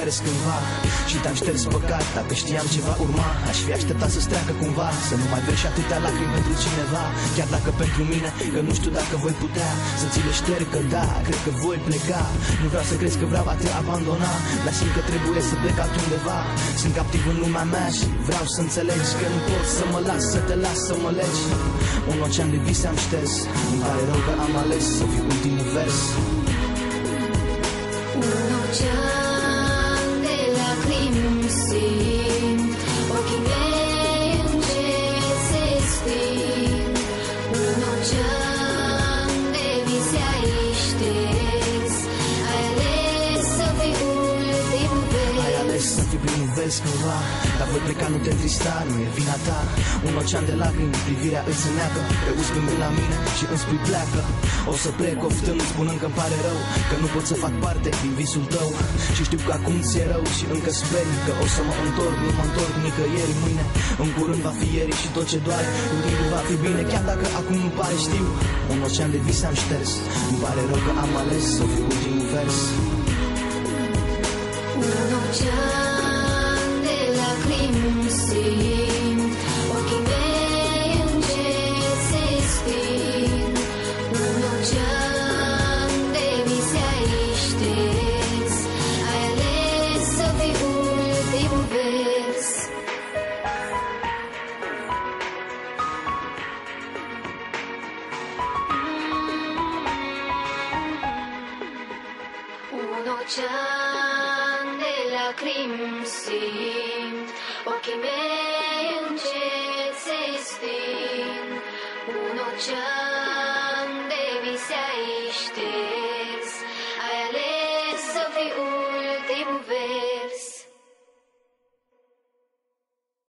mers cândva și te-am șters păcat. Dacă știam ce va urma, aș fi așteptat să-ți treacă cumva, să nu mai verși atâtea lacrimi pentru cineva. Chiar dacă pentru mine, că nu știu dacă voi putea să ți le șterg, că da, cred că voi pleca. Nu vreau să crezi că vreau a te abandona, dar simt că trebuie să plec altundeva. Sunt captiv în lumea mea și vreau să înțelegi că nu pot să mă las, să te las să mă legi. Un ocean de vise am șters, îmi pare rău că am ales să fiu ultimul vers. Un ocean de lacrimi simt, ochii mei încet se sting. Un ocean de vise ai șters, ai ales să fii ultimul vers. Ai ales să fii primul vers cândva, dar voi pleca, nu te întrista, nu e vina ta. Un ocean de lacrimi, privirea îți îneacă, te uiți gândând la mine și îmi spui pleacă. O să plec oftând, spunând că-mi pare rău, că nu pot să fac parte din visul tău. Și știu că acum ți-e rău și încă speri că o să mă întorc, nu mă întorc nicăieri mâine. În curând va fi ieri și tot ce doare cu timpul va fi bine, chiar dacă acum îmi pare, știu. Un ocean de vise am șters, îmi pare rău că am ales să fiu ultimul vers. Un ocean de lacrimi simt, ochii mei încet se sting. Un ocean de vise ai șters, ai ales să fii ultimul vers. Un ocean de lacrimi simt, ochii mei încet se sting. Un ocean de vise ai șters, ai ales să fii